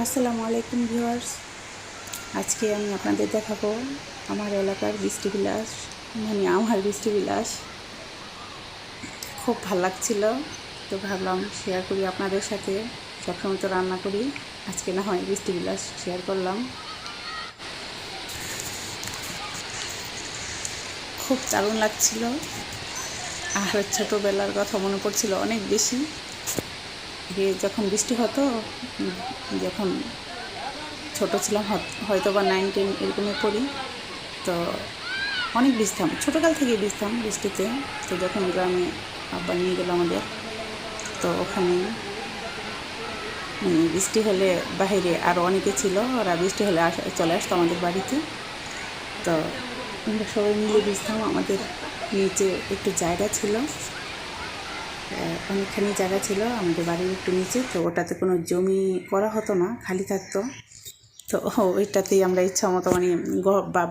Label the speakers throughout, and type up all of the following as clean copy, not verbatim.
Speaker 1: আসসালামু আলাইকুম ভিউয়ার্স। আজকে আমি আপনাদের দেখাবো আমার এলাকার বৃষ্টি বিলাস, আমার বৃষ্টি বিলাস। খুব ভালো লাগছিল, তো ভাবলাম শেয়ার করি আপনাদের সাথে। সবসময় তো রান্না করি, আজকে না হয় বৃষ্টি বিলাস শেয়ার করলাম। খুব দারুণ লাগছিল, আর ছোটোবেলার কথা মনে পড়ছিল অনেক বেশি। যখন বৃষ্টি হতো, যখন ছোট ছিলাম, হয়তো বা 9-10 এরকমই পড়ি, তো অনেক ভিজতাম, ছোটোকাল থেকেই ভিজতাম বৃষ্টিতে। তো যখন গ্রামে আব্বা নিয়ে গেল আমাদের, তো ওখানে বৃষ্টি হলে বাইরে আরও অনেকে ছিল, ওরা বৃষ্টি হলে চলে আসতো আমাদের বাড়িতে। তো আমরা সবাই মিলে ভিজতাম। আমাদের নিচে একটু জায়গা ছিল, অনেকখানি জায়গা ছিল আমাদের বাড়ির একটু নিচে। তো ওটাতে কোনো জমি করা হতো না, খালি থাকতো। তো ওইটাতেই আমরা ইচ্ছা মতো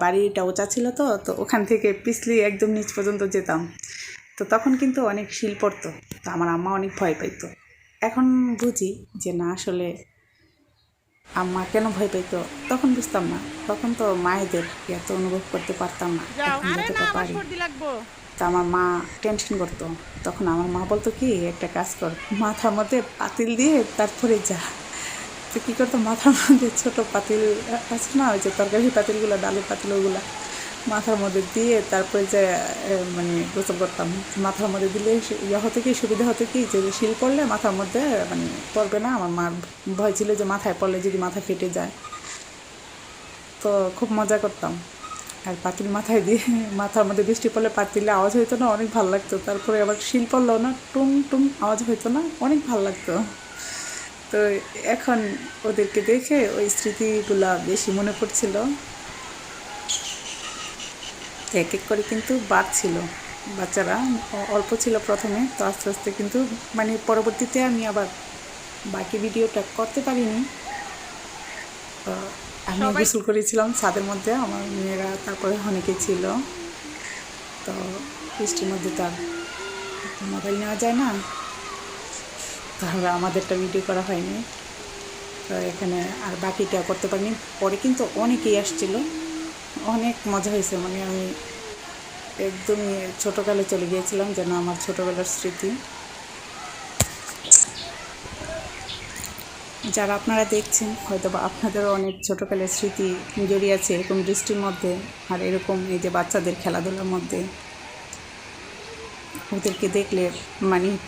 Speaker 1: বাড়িটা উঁচা ছিল, তো ওখান থেকে পিছলি একদম নিচ পর্যন্ত যেতাম। তো তখন কিন্তু অনেক শিল পড়তো, তো আমার আম্মা অনেক ভয় পাইতো। এখন বুঝি যে না, আসলে আম্মা কেন ভয় পাইতো তখন বুঝতাম না। তখন তো মায়েদের এত অনুভব করতে পারতাম না, এখন যতটা পারি। তা আমার মা টেনশন করতো। তখন আমার মা বলতো কি, একটা কাজ কর, মাথার মধ্যে পাতিল দিয়ে তারপরে যা। তো কী করতো, মাথার মধ্যে ছোটো পাতিল আছে না, ওই যে তরকারি পাতিলগুলো, ডালের পাতিল, ওগুলো মাথার মধ্যে দিয়ে তারপরে যে গোসল করতাম। মাথার মধ্যে দিলে হতো কি, সুবিধা হতো কি, যে শিল পড়লে মাথার মধ্যে পড়বে না। আমার মার ভয় ছিল যে মাথায় পড়লে যদি মাথা ফেটে যায়। তো খুব মজা করতাম। আর পাতিল মাথায় দিয়ে, মাথার মধ্যে বৃষ্টি পড়লে পাতিলে আওয়াজ হইতো না, অনেক ভালো লাগতো। তারপরে আবার শিল পড়লেও না, টুম টুম আওয়াজ হইতো না, অনেক ভালো লাগতো। তো এখন ওদেরকে দেখে ওই স্মৃতিগুলা বেশি মনে পড়ছিল। এক এক করে কিন্তু বাড়ছিল, বাচ্চারা অল্প ছিল প্রথমে, তো আস্তে আস্তে কিন্তু পরবর্তীতে আমি আবার বাকি ভিডিওটা করতে পারিনি। আমি গোসল করেছিলাম ছাদের মধ্যে, আমার মেয়েরা তারপরে অনেকে ছিল। তো বৃষ্টির মধ্যে তার মোবাইল নেওয়া যায় না, তাহলে আমাদেরটা ভিডিও করা হয়নি। তো এখানে আর বাকিটা করতে পারিনি। পরে কিন্তু অনেকেই আসছিল, অনেক মজা হয়েছে। আমি একদমই ছোটোকালে চলে গিয়েছিলাম, যেন আমার ছোটোবেলার স্মৃতি। যারা আপনারা দেখছেন, হয়তো বা আপনাদেরও অনেক ছোটোকালের স্মৃতি জড়িয়ে আছে এরকম বৃষ্টির মধ্যে, আর এরকম এই যে বাচ্চাদের খেলাধুলার মধ্যে। ওদেরকে দেখলে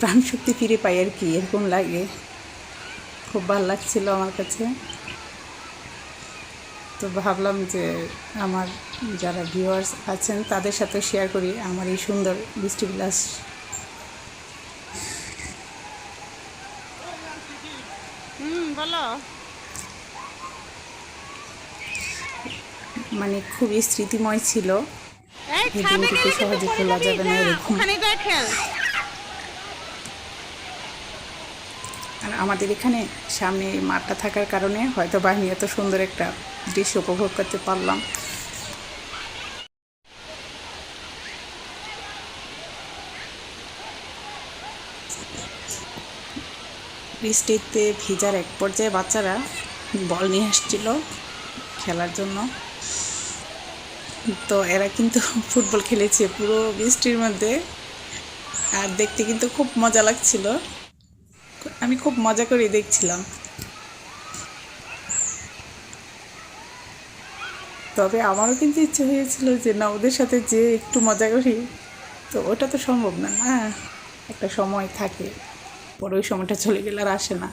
Speaker 1: প্রাণ শক্তি ফিরে পাই আর কি, এরকম লাগে। খুব ভালো লাগছিল আমার কাছে। তো ভাবলাম যে আমার যারা ভিউয়ার্স আছেন তাদের সাথে শেয়ার করি আমার এই সুন্দর বৃষ্টি বিলাস।
Speaker 2: বলো।
Speaker 1: খুবই স্মৃতিময় ছিল, এই দিনটিকে সহজে ভোলা যাবে না এরকম। আর আমাদের এখানে সামনে মাঠটা থাকার কারণে হয়তো বাহিনী এত সুন্দর একটা দৃশ্য উপভোগ করতে পারলাম। বৃষ্টিতে ভিজার এক পর্যায়ে বাচ্চারা বল নিয়ে আসছিল খেলার জন্য। তো এরা কিন্তু ফুটবল খেলেছে পুরো বৃষ্টির মধ্যে, আর দেখতে কিন্তু খুব মজা লাগছিল। আমি খুব মজা করে দেখছিলাম। তবে আমারও কিন্তু ইচ্ছে হয়েছিল যে না, ওদের সাথে যে একটু মজা করি। তো ওটা তো সম্ভব না, না, একটা সময় থাকে, পরে ওই সময়টা চলে গেলে আর আসে না।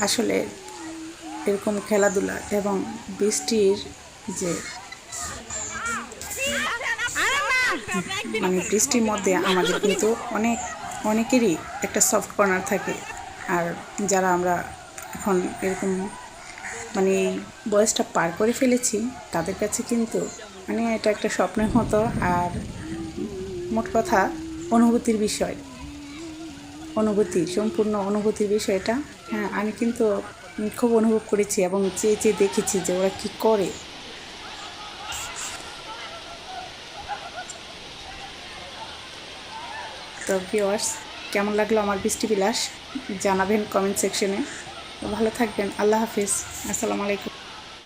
Speaker 1: আসলে এরকম খেলাধুলা এবং বৃষ্টির যে বৃষ্টির মধ্যে আমাদের কিন্তু অনেকেরই একটা সফট কর্নার থাকে। আর যারা আমরা এখন এরকম বয়সটা পার করে ফেলেছি, তাদের কাছে কিন্তু এটা একটা স্বপ্নের মতো। আর মোট কথা অনুভূতির বিষয়, সম্পূর্ণ অনুভূতির বিষয়টা। হ্যাঁ, আমি কিন্তু খুব অনুভব করেছি এবং চেয়ে চেয়ে দেখেছি যে ওরা কী করে। তো ভিউয়ার্স, কেমন লাগলো আমার বৃষ্টি বিলাস জানাবেন কমেন্ট সেকশনে। ভালো থাকবেন। আল্লাহ হাফিজ। আসসালামু আলাইকুম।